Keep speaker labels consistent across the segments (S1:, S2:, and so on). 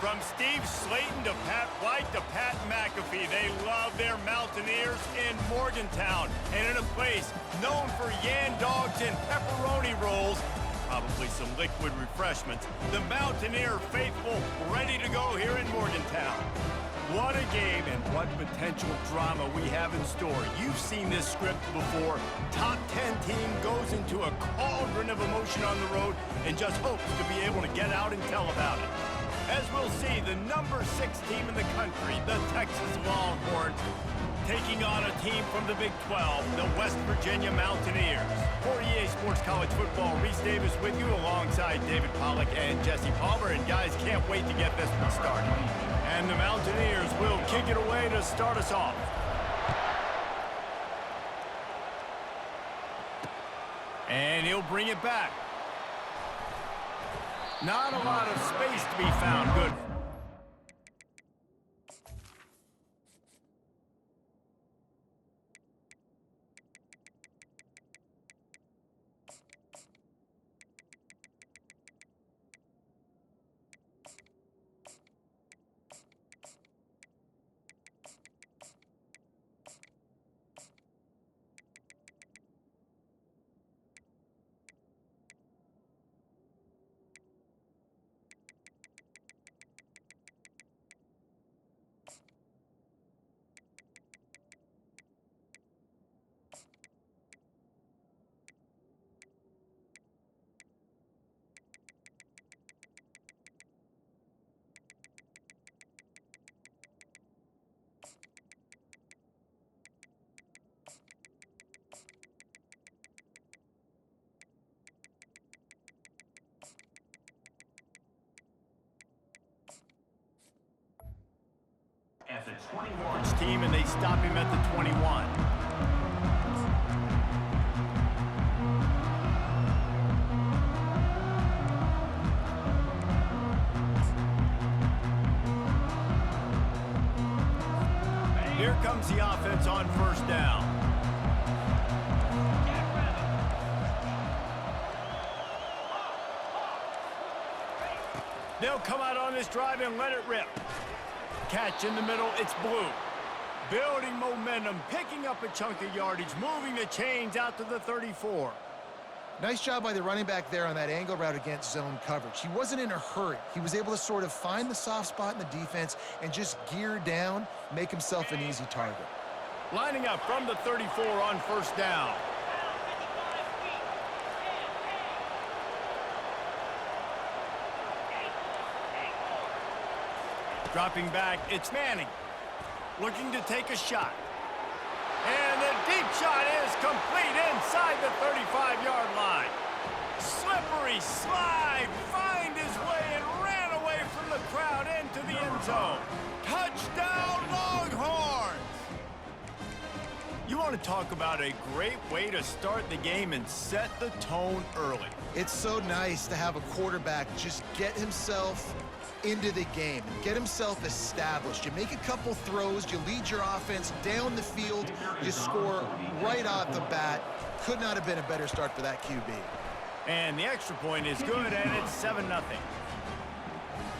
S1: From Steve Slayton to Pat White to Pat McAfee, they love their Mountaineers in Morgantown. And in a place known for yan dogs and pepperoni rolls, probably some liquid refreshments, the Mountaineer faithful ready to go here in Morgantown. What a game and what potential drama we have in store. You've seen this script before. Top 10 team goes into a cauldron of emotion on the road and just hopes to be able to get out and tell about it. As we'll see, the number 6 team in the country, the Texas Longhorns, taking on a team from the Big 12, the West Virginia Mountaineers. For EA Sports College Football, Reese Davis with you alongside David Pollack and Jesse Palmer. And guys, can't wait to get this one started. And the Mountaineers will kick it away to start us off. And he'll bring it back. Not a lot of space to be found. Good.
S2: At the 21
S1: team, and they stop him at the 21. Here comes the offense on first down. They'll come out on this drive and let it rip. Catch in the middle, it's Blue. Building momentum, picking up a chunk of yardage, moving the chains out to the 34.
S3: Nice job by the running back there on that angle route against zone coverage. He wasn't in a hurry. He was able to sort of find the soft spot in the defense and just gear down, make himself an easy target.
S1: Lining up from the 34 on first down. Dropping back, it's Manning. Looking to take a shot. And the deep shot is complete inside the 35-yard line. Slippery slide, find his way and ran away from the crowd into the end zone. Touchdown, Longhorns! You want to talk about a great way to start the game and set the tone early.
S3: It's so nice to have a quarterback just get himself into the game, get himself established. You make a couple throws, you lead your offense down the field, you score right off the bat. Could not have been a better start for that QB.
S1: And the extra point is good, and it's 7-0.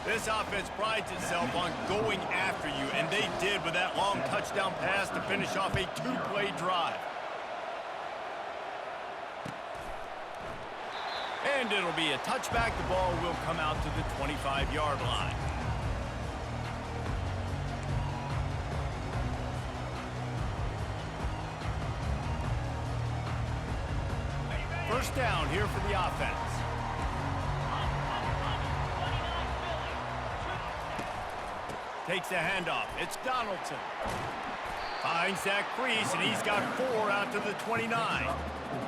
S1: This offense prides itself on going after you, and they did with that long touchdown pass to finish off a 2-play drive. And it'll be a touchback. The ball will come out to the 25-yard line. First down here for the offense. Takes a handoff. It's Donaldson. Finds that crease, and he's got 4 out to the 29.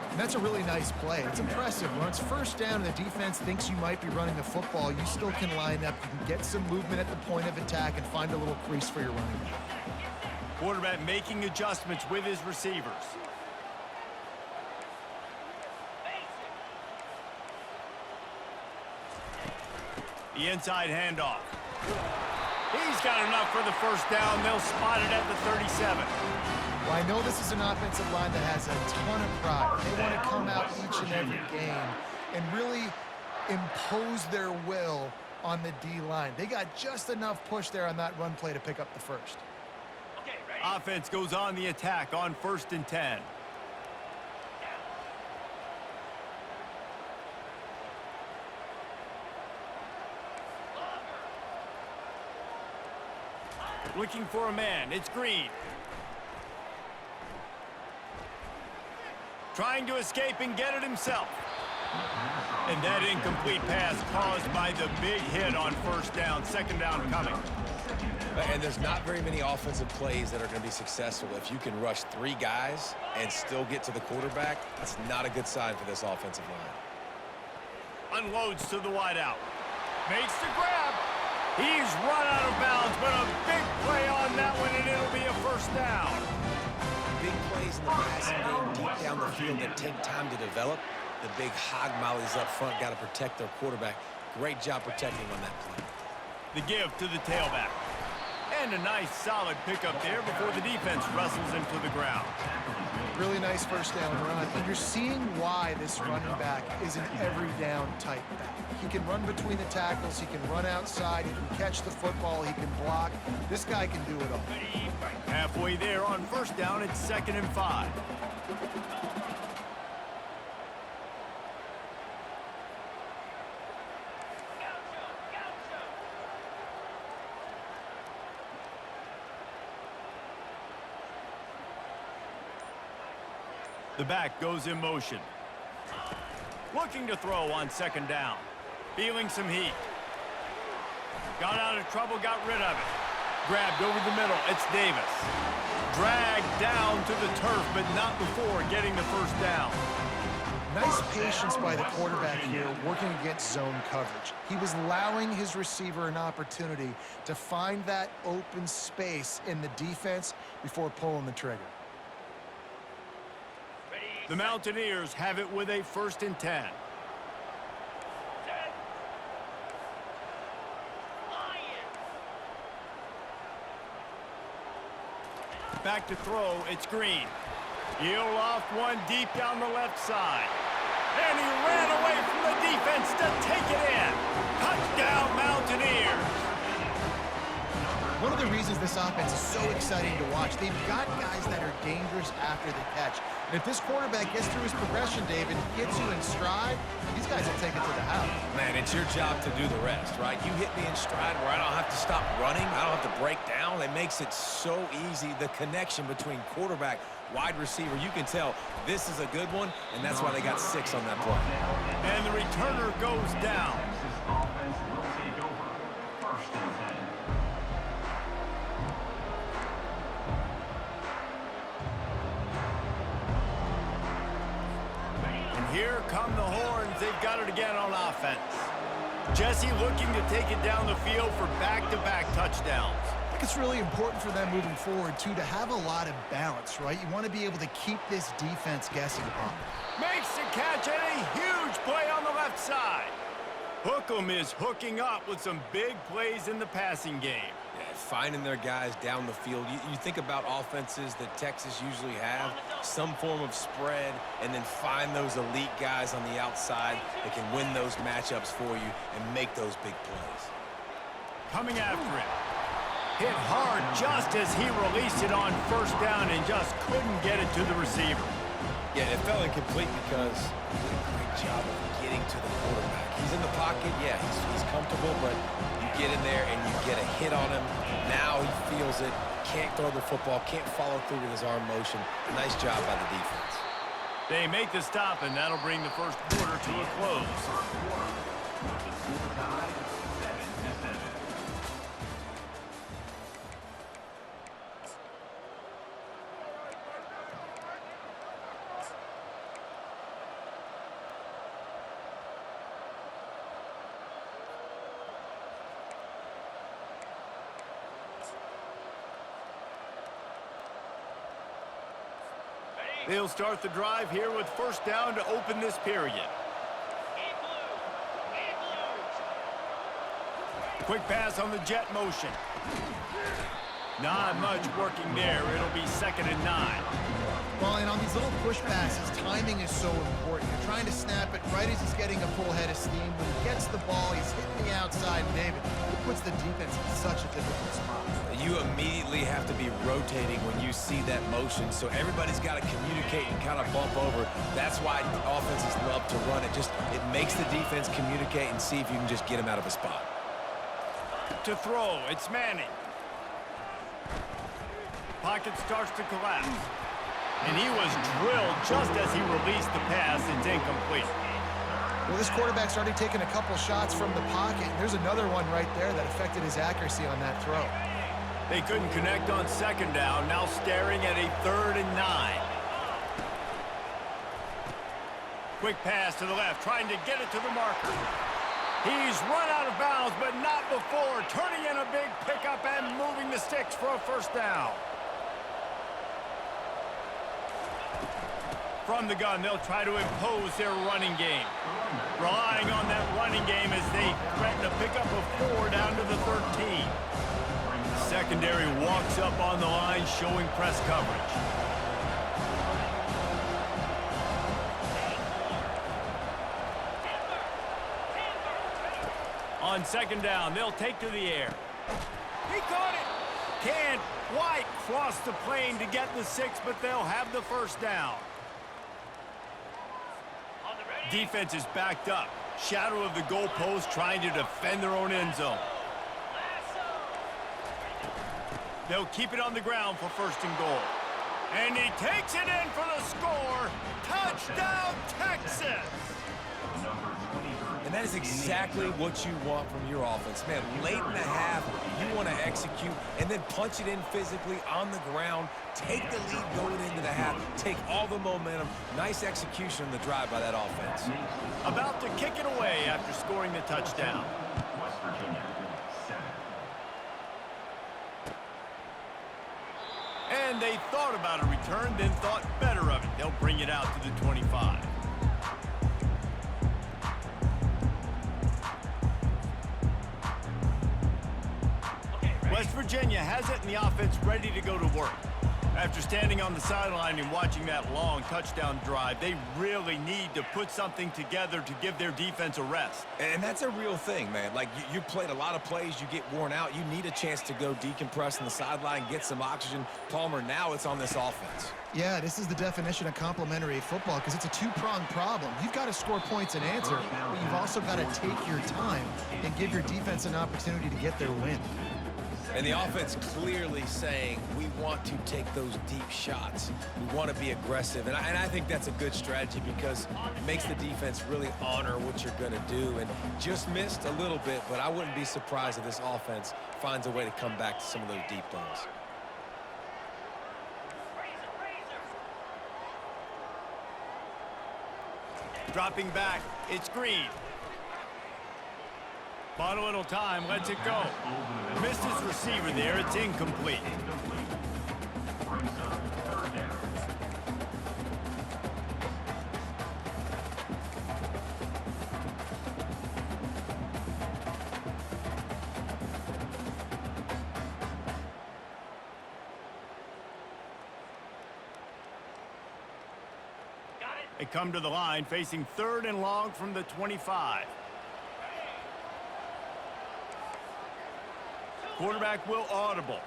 S3: And that's a really nice play. It's impressive. When it's first down and the defense thinks you might be running the football, you still can line up. You can get some movement at the point of attack and find a little crease for your running back.
S1: Quarterback making adjustments with his receivers. The inside handoff. He's got enough for the first down. They'll spot it at the 37.
S3: Well, I know this is an offensive line that has a ton of pride. They want to come out each and every game and really impose their will on the D-line. They got just enough push there on that run play to pick up the first.
S2: Okay, ready?
S1: Offense goes on the attack on 1st and 10. Looking for a man. It's Green. Trying to escape and get it himself. And that incomplete pass caused by the big hit on 1st down. 2nd down coming.
S4: And there's not very many offensive plays that are going to be successful. If you can rush 3 guys and still get to the quarterback, that's not a good sign for this offensive line.
S1: Unloads to the wideout. Makes the grab. He's run out of bounds, but a big play on that one, and it'll be a 1st down.
S4: Big plays in the passing game deep down the field that take time to develop. The big hog mollies up front got to protect their quarterback. Great job protecting on that play.
S1: The give to the tailback. And a nice solid pickup there before the defense wrestles him to the ground.
S3: Really nice 1st down run. And you're seeing why this running back is an every down type back. He can run between the tackles. He can run outside. He can catch the football. He can block. This guy can do it all.
S1: Halfway there on 1st down, it's 2nd and 5. The back goes in motion. Looking to throw on 2nd down. Feeling some heat. Got out of trouble, got rid of it. Grabbed over the middle, it's Davis. Dragged down to the turf, but not before getting the 1st down.
S3: Nice patience by the quarterback here, working against zone coverage. He was allowing his receiver an opportunity to find that open space in the defense before pulling the trigger.
S1: The Mountaineers have it with a 1st and 10. Back to throw, it's Green. He'll loft one deep down the left side. And he ran away from the defense to take it in. Touchdown, Mountaineers.
S3: One of the reasons this offense is so exciting to watch, they've got guys that are dangerous after the catch. And if this quarterback gets through his progression, David, gets you in stride, these guys will take it to the house.
S4: Man, it's your job to do the rest, right? You hit me in stride where I don't have to stop running. I don't have to break down. It makes it so easy. The connection between quarterback, wide receiver, you can tell this is a good one, and that's why they got 6 on that play.
S1: And the returner goes down.
S2: Offense will take over 1st and 10.
S1: Here come the horns. They've got it again on offense. Jesse looking to take it down the field for back-to-back touchdowns.
S3: I think it's really important for them moving forward, too, to have a lot of balance, right? You want to be able to keep this defense guessing upon them.
S1: Makes the catch and a huge play on the left side. Hookem is hooking up with some big plays in the passing game.
S4: Yeah, finding their guys down the field. You think about offenses that Texas usually have, some form of spread, and then find those elite guys on the outside that can win those matchups for you and make those big plays.
S1: Coming after it. Hit hard just as he released it on 1st down and just couldn't get it to the receiver.
S4: Yeah, it fell incomplete because he did a great job of getting to the quarterback. He's in the pocket, yeah, he's comfortable, but you get in there and you get a hit on him. Now he feels it, can't throw the football, can't follow through with his arm motion. Nice job by the defense.
S1: They make the stop, and that'll bring the 1st quarter to a close. They'll start the drive here with 1st down to open this period. Quick pass on the jet motion. Not much working there. It'll be 2nd and 9.
S3: Well, and on these little push passes, timing is so important. You're trying to snap it right as he's getting a full head of steam. When he gets the ball, he's hitting the outside, and David, it puts the defense in such a difficult spot.
S4: You immediately have to be rotating when you see that motion, so everybody's got to communicate and kind of bump over. That's why offenses love to run it. It makes the defense communicate and see if you can just get him out of a spot.
S1: To throw, it's Manning. Pocket starts to collapse. And he was drilled just as he released the pass. It's incomplete.
S3: Well, this quarterback's already taken a couple shots from the pocket. There's another one right there that affected his accuracy on that throw.
S1: They couldn't connect on second down, now staring at a 3rd and 9. Quick pass to the left, trying to get it to the marker. He's run out of bounds, but not before turning in a big pickup and moving the sticks for a 1st down. From the gun, they'll try to impose their running game. Relying on that running game as they threaten a pickup of 4 down to the 13. Secondary walks up on the line, showing press coverage. On 2nd down, they'll take to the air. He caught it! Can't quite cross the plane to get the 6, but they'll have the 1st down. Defense is backed up. Shadow of the goalpost, trying to defend their own end zone. They'll keep it on the ground for 1st and goal. And he takes it in for the score. Touchdown, Texas!
S4: And that is exactly what you want from your offense. Man, late in the half, you want to execute and then punch it in physically on the ground. Take the lead going into the half. Take all the momentum. Nice execution on the drive by that offense.
S1: About to kick it away after scoring the touchdown.
S2: West Virginia, 7.
S1: And they thought about a return, then thought better of it. They'll bring it out to the 25. West Virginia has it, and the offense ready to go to work. After standing on the sideline and watching that long touchdown drive, they really need to put something together to give their defense a rest.
S4: And that's a real thing, man. Like, you played a lot of plays, you get worn out. You need a chance to go decompress on the sideline, get some oxygen. Palmer, now it's on this offense.
S3: Yeah, this is the definition of complementary football because it's a two-pronged problem. You've got to score points and answer, but you've also got to take your time and give your defense an opportunity to get their win.
S4: And the offense clearly saying, we want to take those deep shots. We want to be aggressive. And I think that's a good strategy because it makes the defense really honor what you're going to do. And just missed a little bit, but I wouldn't be surprised if this offense finds a way to come back to some of those deep balls.
S1: Dropping back, it's Green. Bought a little time, lets it go. Missed his receiver there, it's incomplete.
S2: Brings up 3rd down.
S1: They come to the line, facing 3rd and long from the 25. Quarterback will audible.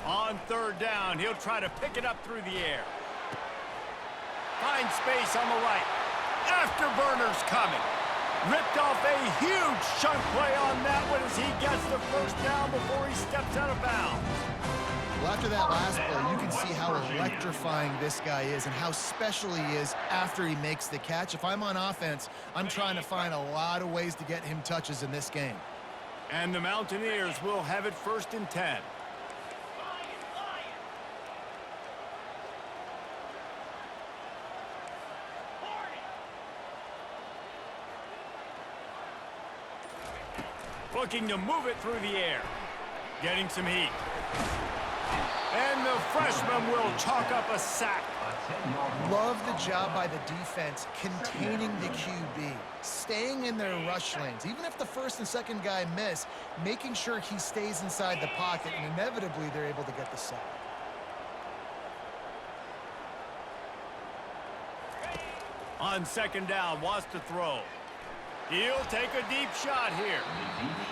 S1: On 3rd down, he'll try to pick it up through the air. Finds space on the right. Afterburners coming. Ripped off a huge chunk play on that one as he gets the 1st down before he steps out of bounds.
S3: Well, after that last play, you can see how electrifying this guy is and how special he is after he makes the catch. If I'm on offense, I'm trying to find a lot of ways to get him touches in this game.
S1: And the Mountaineers will have it 1st and 10. Looking to move it through the air. Getting some heat. And the freshman will chalk up a sack.
S3: Love the job by the defense containing the QB, staying in their rush lanes. Even if the 1st and 2nd guy miss, making sure he stays inside the pocket, and inevitably they're able to get the sack.
S1: On second down, wants to throw. He'll take a deep shot here.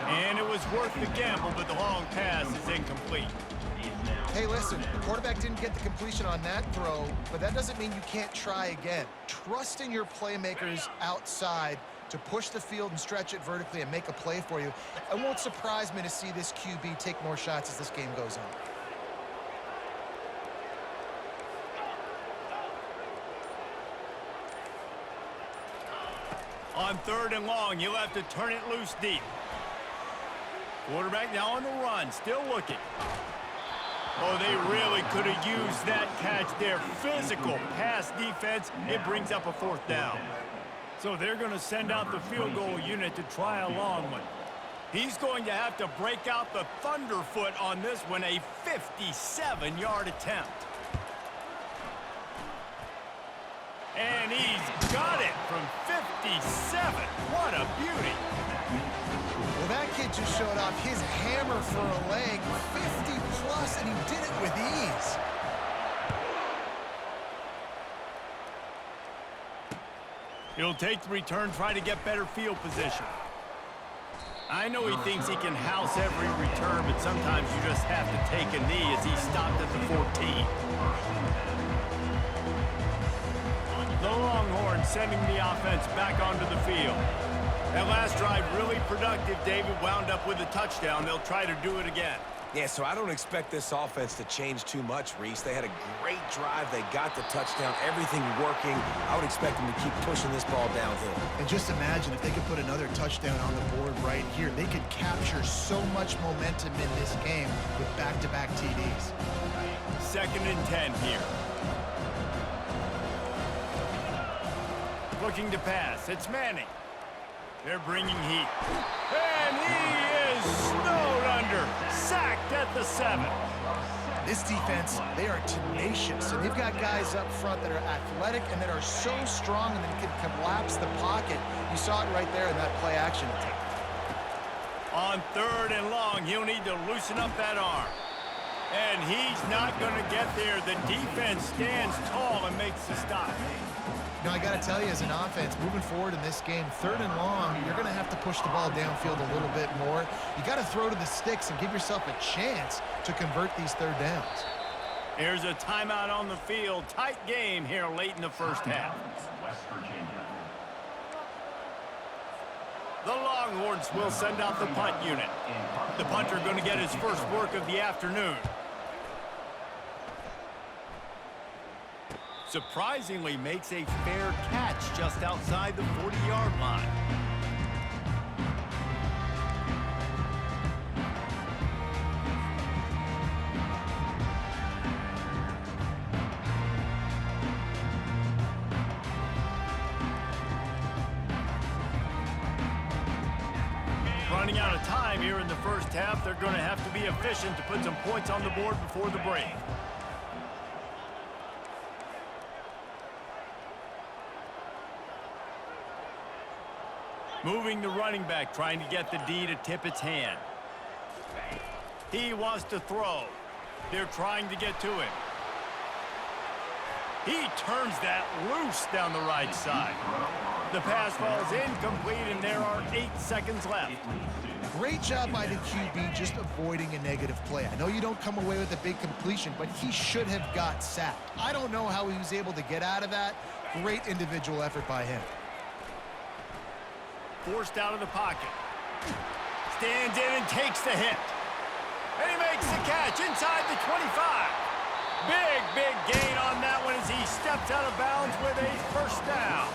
S1: And it was worth the gamble, but the long pass is incomplete.
S3: Hey, listen, the quarterback didn't get the completion on that throw, but that doesn't mean you can't try again. Trust in your playmakers outside to push the field and stretch it vertically and make a play for you. It won't surprise me to see this QB take more shots as this game goes on.
S1: On third and long, he'll have to turn it loose deep. Quarterback now on the run, still looking. Oh, they really could have used that catch there. Physical pass defense. It brings up a fourth down. So they're going to send out the field goal unit to try a long one. He's going to have to break out the thunderfoot on this one, a 57-yard attempt. And he's got it from 57. What a beauty.
S3: Well, that kid just showed off his hammer for a leg, 50-plus, and he did it with ease.
S1: He'll take the return, try to get better field position. I know he thinks he can house every return, but sometimes you just have to take a knee as he stopped at the 14. The Longhorns sending the offense back onto the field. That last drive really productive. David wound up with a touchdown. They'll try to do it again.
S4: Yeah, so I don't expect this offense to change too much, Reese. They had a great drive. They got the touchdown, everything working. I would expect them to keep pushing this ball downhill.
S3: And just imagine if they could put another touchdown on the board right here. They could capture so much momentum in this game with back-to-back TDs.
S1: 2nd and 10 here. Looking to pass. It's Manning. They're bringing heat. And he is snowed under. Sacked at the 7.
S3: This defense, they are tenacious, and they've got guys up front that are athletic and that are so strong and that can collapse the pocket. You saw it right there in that play-action attempt.
S1: On 3rd and long, he'll need to loosen up that arm. And he's not going to get there. The defense stands tall and makes the stop.
S3: You know, I got to tell you, as an offense, moving forward in this game, 3rd and long, you're going to have to push the ball downfield a little bit more. You got to throw to the sticks and give yourself a chance to convert these 3rd downs.
S1: Here's a timeout on the field. Tight game here late in the first half.
S2: West Virginia.
S1: The Longhorns will send out the punt unit. The punter going to get his first work of the afternoon. Surprisingly makes a fair catch just outside the 40-yard line. Running out of time here in the first half, they're going to have to be efficient to put some points on the board before the break. Moving the running back, trying to get the D to tip its hand. He wants to throw. They're trying to get to him. He turns that loose down the right side. The pass falls incomplete, and there are 8 seconds left.
S3: Great job by the QB just avoiding a negative play. I know you don't come away with a big completion, but he should have got sacked. I don't know how he was able to get out of that. Great individual effort by him.
S1: Forced out of the pocket. Stands in and takes the hit. And he makes the catch inside the 25. Big gain on that one as he steps out of bounds with a first down.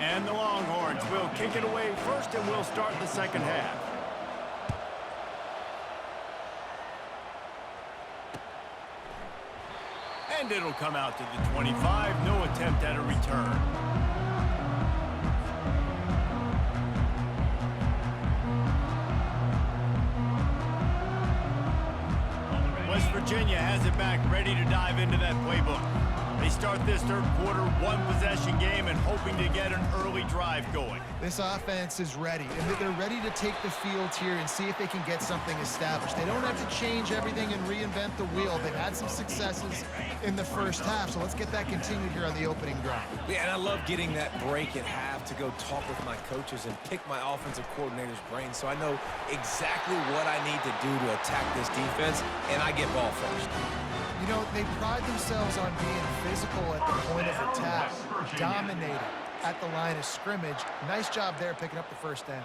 S1: And the Longhorns will kick it away first, and we'll start the second half. And it'll come out to the 25. No attempt at a return. West Virginia has it back, ready to dive into that playbook. They start this third quarter one-possession game and hoping to get an early drive going.
S3: This offense is ready, and they're ready to take the field here and see if they can get something established. They don't have to change everything and reinvent the wheel. They've had some successes in the first half, so let's get that continued here on the opening drive.
S4: Yeah, and I love getting that break at half to go talk with my coaches and pick my offensive coordinator's brain so I know exactly what I need to do to attack this defense, and I get ball first.
S3: You know, they pride themselves on being physical at the point of attack, dominating at the line of scrimmage. Nice job there picking up the first down.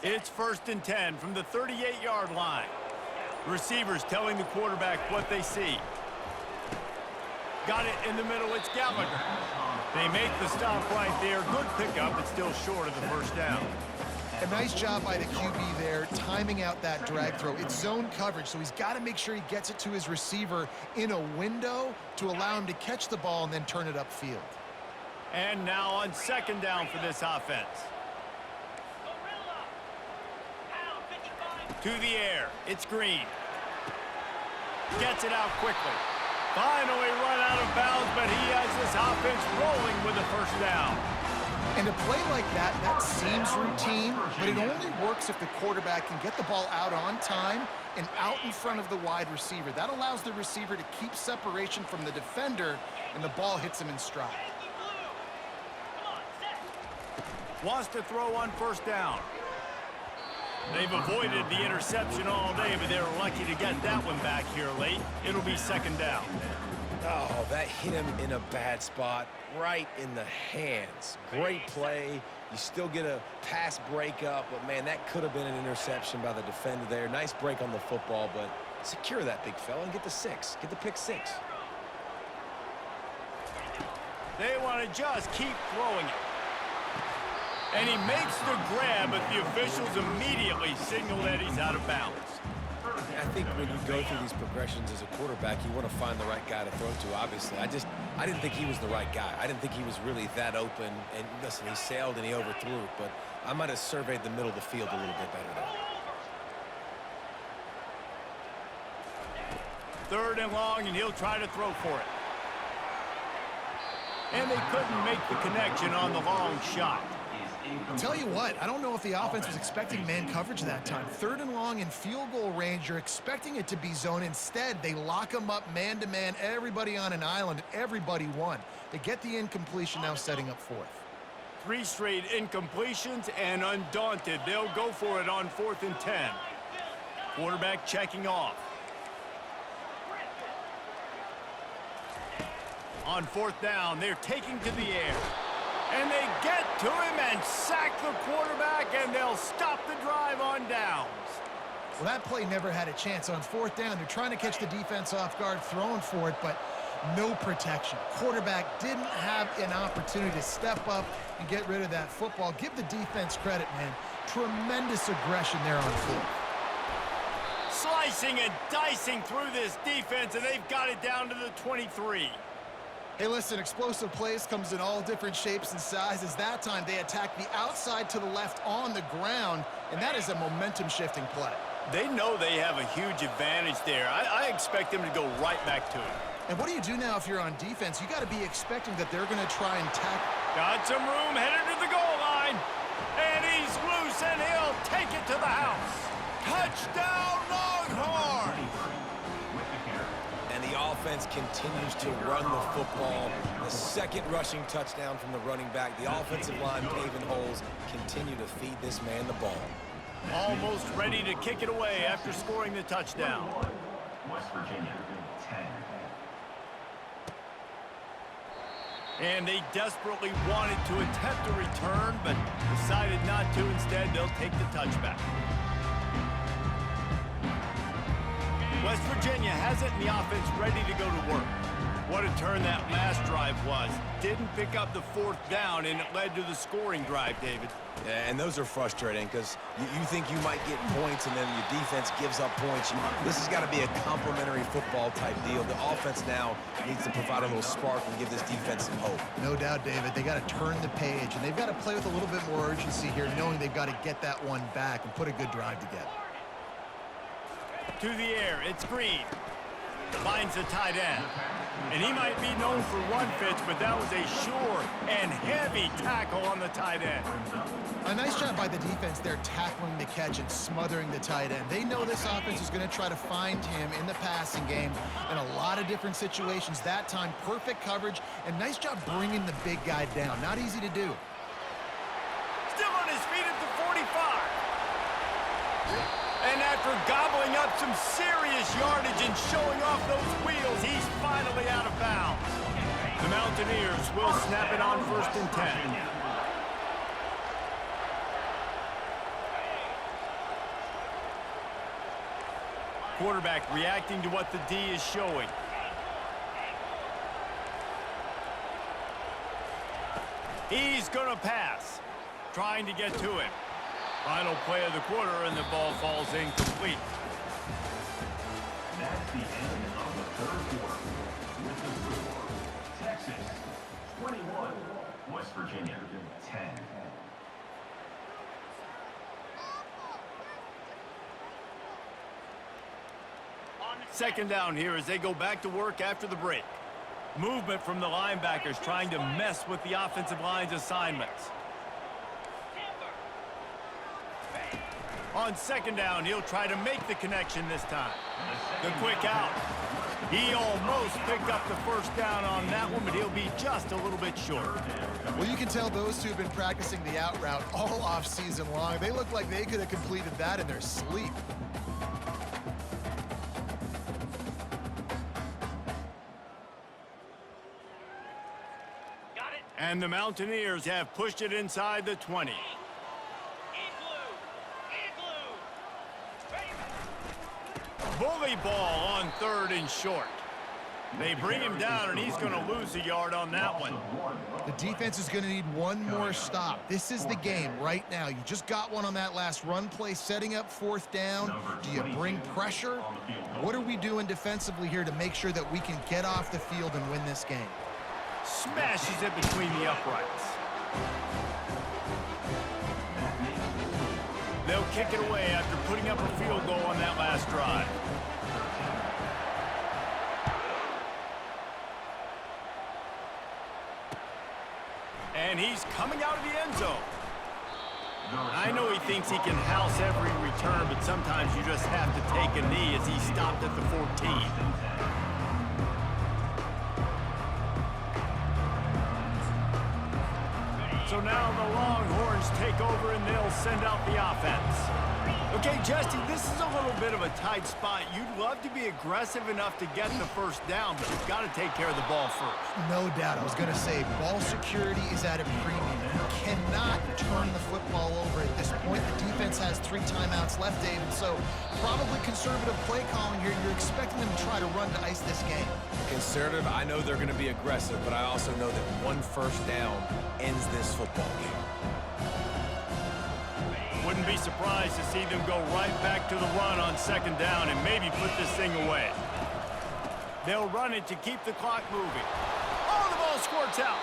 S1: It's 1st and 10 from the 38-yard line. Receivers telling the quarterback what they see. Got it in the middle, it's Gallagher. They make the stop right there. Good pickup, but still short of the first down.
S3: A nice job by the QB there, timing out that drag throw. It's zone coverage, so he's got to make sure he gets it to his receiver in a window to allow him to catch the ball and then turn it upfield.
S1: And now on 2nd down for this offense. To the air, it's Green. Gets it out quickly. Finally run out of bounds, but he has this offense rolling with a first down.
S3: And a play like that, that seems routine, but it only works if the quarterback can get the ball out on time and out in front of the wide receiver. That allows the receiver to keep separation from the defender, and the ball hits him in stride.
S1: Wants to throw on 1st down. They've avoided the interception all day, but they're lucky to get that one back here late. It'll be 2nd down.
S4: Oh, that hit him in a bad spot, right in the hands. Great play. You still get a pass breakup, but, man, that could have been an interception by the defender there. Nice break on the football, but secure that big fella and get the 6. Get the pick 6.
S1: They want to just keep throwing it. And he makes the grab, but the officials immediately signal that he's out of bounds.
S4: I think when you go through these progressions as a quarterback, you want to find the right guy to throw to, obviously. I didn't think he was the right guy. I didn't think he was really that open. And listen, he sailed and he overthrew it, but I might have surveyed the middle of the field a little bit better there.
S1: 3rd and long, and he'll try to throw for it. And they couldn't make the connection on the long shot.
S3: Tell you what, I don't know if the offense was expecting man coverage that time. 3rd and long in field goal range, you're expecting it to be zone. Instead, they lock them up man-to-man, everybody on an island, everybody won. They get the incompletion, now setting up 4th.
S1: 3 straight incompletions, and undaunted, they'll go for it on 4th and 10. Quarterback checking off. On 4th down, they're taking to the air. And they get to him and sack the quarterback, and they'll stop the drive on downs.
S3: Well, that play never had a chance. On 4th down, they're trying to catch the defense off guard, throwing for it, but no protection. Quarterback didn't have an opportunity to step up and get rid of that football. Give the defense credit, man. Tremendous aggression there on 4th.
S1: Slicing and dicing through this defense, and they've got it down to the 23.
S3: Hey, listen, explosive plays comes in all different shapes and sizes. That time, they attack the outside to the left on the ground, and that is a momentum-shifting play.
S1: They know they have a huge advantage there. I expect them to go right back to it.
S3: And what do you do now if you're on defense? You got to be expecting that they're going to try and tackle.
S1: Got some room, headed to the goal line. And he's loose, and he'll take it to the house. Touchdown, Longhorns!
S4: And the offense continues to run the football. The 2nd rushing touchdown from the running back. The offensive line paving holes. Continue to feed this man the ball.
S1: Almost ready to kick it away after scoring the touchdown.
S2: West Virginia, 10.
S1: And they desperately wanted to attempt a return, but decided not to. Instead, they'll take the touchback. West Virginia has it, and the offense ready to go to work. What a turn that last drive was. Didn't pick up the fourth down, and it led to the scoring drive, David.
S4: Yeah, and those are frustrating because you think you might get points and then your defense gives up points. This has got to be a complementary football type deal. The offense now needs to provide a little spark and give this defense some hope.
S3: No doubt, David. They got to turn the page, and they've got to play with a little bit more urgency here, knowing they've got to get that one back and put a good drive together.
S1: To the air, it's Green. Finds the tight end. And he might be known for run fits, but that was a sure and heavy tackle on the tight end.
S3: A nice job by the defense there, tackling the catch and smothering the tight end. They know this offense is going to try to find him in the passing game in a lot of different situations. That time, perfect coverage, and nice job bringing the big guy down. Not easy to do.
S1: Still on his feet at the 45. And after gobbling up some serious yardage and showing off those wheels, he's finally out of bounds. The Mountaineers will snap it on 1st and 10. Quarterback reacting to what the D is showing. He's going to pass, trying to get to him. Final play of the quarter, and the ball falls incomplete.
S2: That's the end of the third quarter. With the score, Texas 21, West Virginia 10.
S1: Second down here as they go back to work after the break. Movement from the linebackers trying to mess with the offensive line's assignments. On second down, he'll try to make the connection this time. The quick out. He almost picked up the first down on that one, but he'll be just a little bit short.
S3: Well, you can tell those two have been practicing the out route all off season long. They look like they could have completed that in their sleep.
S1: And the Mountaineers have pushed it inside the 20. Bully ball on 3rd and short. They bring him down, and he's going to lose a yard on that one.
S3: The defense is going to need one more stop. This is the game right now. You just got one on that last run play, setting up 4th down. Do you bring pressure? What are we doing defensively here to make sure that we can get off the field and win this game?
S1: Smashes it between the uprights. They'll kick it away after putting up a field goal on that last drive. And he's coming out of the end zone. I know he thinks he can house every return, but sometimes you just have to take a knee as he stopped at the 14. So now the Longhorns take over and they'll send out the offense. Okay, Justy, this is a little bit of a tight spot. You'd love to be aggressive enough to get the first down, but you've got to take care of the ball first.
S3: No doubt. I was going to say, ball security is at a premium. You cannot turn the football over at this point. The defense has 3 timeouts left, David, so probably conservative play calling here. You're expecting them to try to run to ice this game.
S4: Conservative, I know they're going to be aggressive, but I also know that one first down ends this football game.
S1: Wouldn't be surprised to see them go right back to the run on second down and maybe put this thing away. They'll run it to keep the clock moving. Oh, the ball squirts out.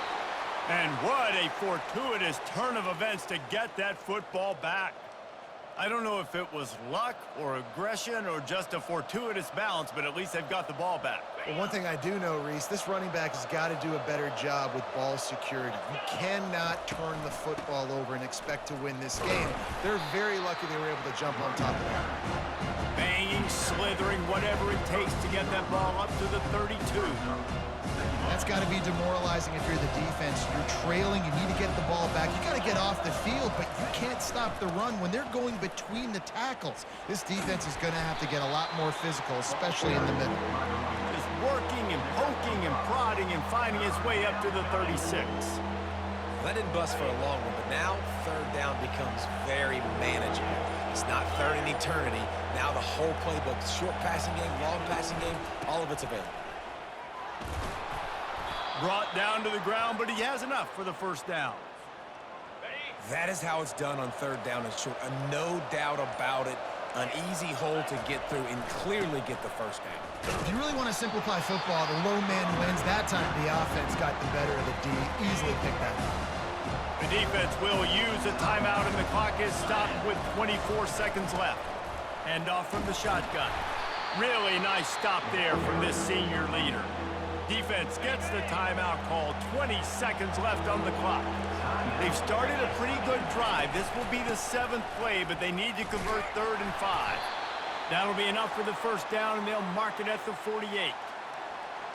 S1: And what a fortuitous turn of events to get that football back. I don't know if it was luck or aggression or just a fortuitous bounce, but at least they've got the ball back.
S3: Well, one thing I do know, Reese, this running back has got to do a better job with ball security. You cannot turn the football over and expect to win this game. They're very lucky they were able to jump on top of that.
S1: Banging, slithering, whatever it takes to get that ball up to the 32.
S3: That's got to be demoralizing if you're the defense. You're trailing, you need to get the ball back. You got to get off the field, but you can't stop the run when they're going between the tackles. This defense is going to have to get a lot more physical, especially in the middle.
S1: Just working and poking and prodding and finding his way up to the 36.
S4: That didn't bust for a long one, but now 3rd down becomes very manageable. It's not 3rd in eternity. Now the whole playbook, short passing game, long passing game, all of it's available.
S1: Brought down to the ground, but he has enough for the first down.
S4: That is how it's done on third down and short. No doubt about it. An easy hole to get through and clearly get the first down.
S3: If you really want to simplify football, the low man wins. That time the offense got the better of the D. Easily picked that up.
S1: The defense will use a timeout, and the clock is stopped with 24 seconds left. Hand off from the shotgun. Really nice stop there from this senior leader. Defense gets the timeout called. 20 seconds left on the clock. They've started a pretty good drive. This will be the 7th play, but they need to convert 3rd and 5. That'll be enough for the first down, and they'll mark it at the 48.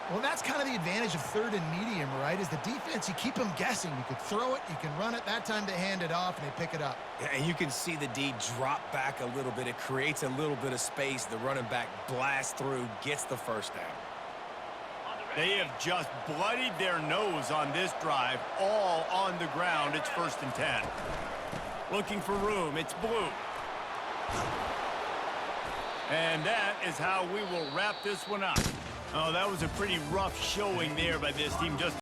S3: Well, that's kind of the advantage of 3rd and medium, right? Is the defense, you keep them guessing. You can throw it, you can run it. That time they hand it off, and they pick it up.
S4: Yeah, and you can see the D drop back a little bit. It creates a little bit of space. The running back blasts through, gets the first down.
S1: They have just bloodied their nose on this drive, all on the ground. It's 1st and 10. Looking for room. It's blue. And that is how we will wrap this one up. Oh, that was a pretty rough showing there by this team. Just